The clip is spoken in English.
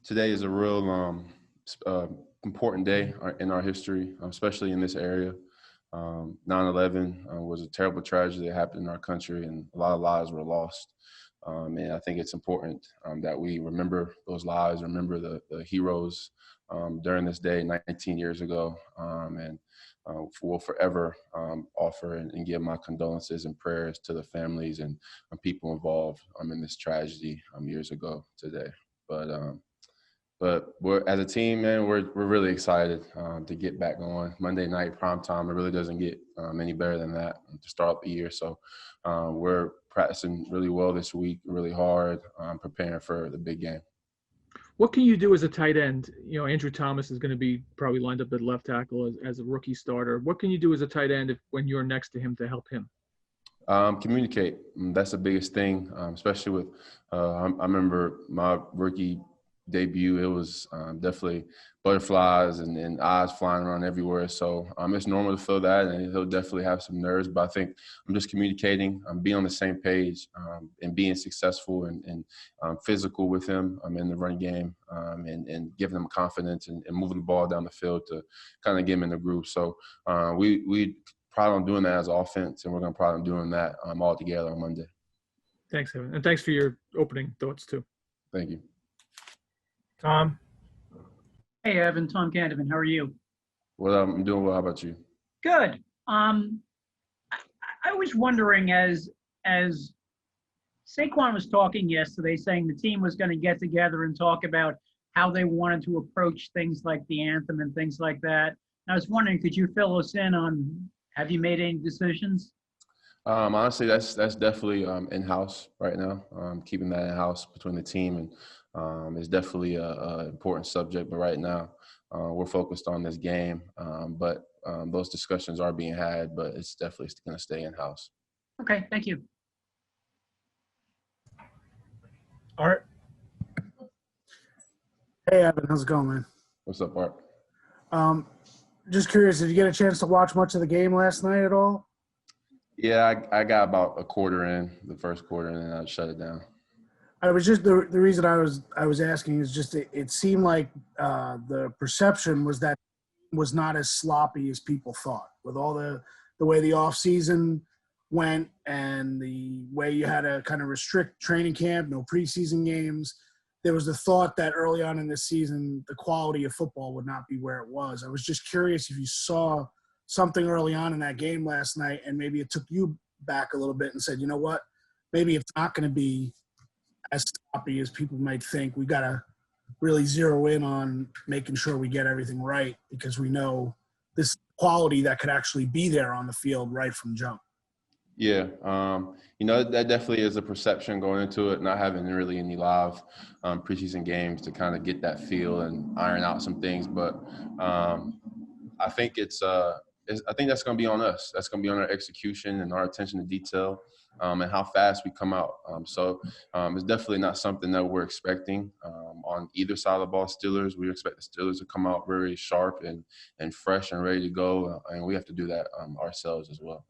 Today is a real important day in our history, especially in this area. 9/11 was a terrible tragedy that happened in our country, and a lot of lives were lost. And I think it's important that we remember those lives, remember the heroes during this day 19 years ago, and will forever offer and give my condolences and prayers to the families and people involved in this tragedy years ago today. But we're as a team, man, we're really excited to get back on Monday night prime time. It really doesn't get any better than that to start off the year. So we're practicing really well this week, really hard, preparing for the big game. What can you do as a tight end? You know, Andrew Thomas is going to be probably lined up at left tackle as a rookie starter. What can you do as a tight end when you're next to him to help him? Communicate. That's the biggest thing, especially with I remember my rookie debut. It was definitely butterflies and eyes flying around everywhere. So it's normal to feel that, and he'll definitely have some nerves. But I think I'm just communicating, being on the same page, and being successful and physical with him in the running game, and giving him confidence and moving the ball down the field to kind of get him in the groove. So we proud on doing that as offense, and we're going to proud on doing that all together on Monday. Thanks, Evan. And thanks for your opening thoughts, too. Thank you. Tom? Hey, Evan. Tom Candivan. How are you? Well, I'm doing well. How about you? Good. I was wondering, as Saquon was talking yesterday, saying the team was going to get together and talk about how they wanted to approach things like the anthem and things like that. I was wondering, could you fill us in on, have you made any decisions? Honestly, that's definitely in-house right now. Keeping that in-house between the team and is definitely a important subject. But right now, we're focused on this game. But those discussions are being had, but it's definitely going to stay in-house. Okay, thank you. Art. Hey, Evan, how's it going, man? What's up, Art? Just curious, did you get a chance to watch much of the game last night at all? Yeah, I got about a quarter in, the first quarter, and then I shut it down. I was just the reason I was asking is just it seemed like the perception was that it was not as sloppy as people thought, with all the way the off season went and the way you had to kind of restrict training camp, no preseason games. There was the thought that early on in this season, the quality of football would not be where it was. I was just curious if you saw something early on in that game last night and maybe it took you back a little bit and said, you know what, maybe it's not going to be as sloppy as people might think. We got to really zero in on making sure we get everything right because we know this quality that could actually be there on the field right from jump. Yeah, that definitely is a perception going into it, not having really any live preseason games to kind of get that feel and iron out some things. But I think I think that's going to be on us. That's going to be on our execution and our attention to detail and how fast we come out. So it's definitely not something that we're expecting on either side of the ball. Steelers, we expect the Steelers to come out very sharp and fresh and ready to go, and we have to do that ourselves as well.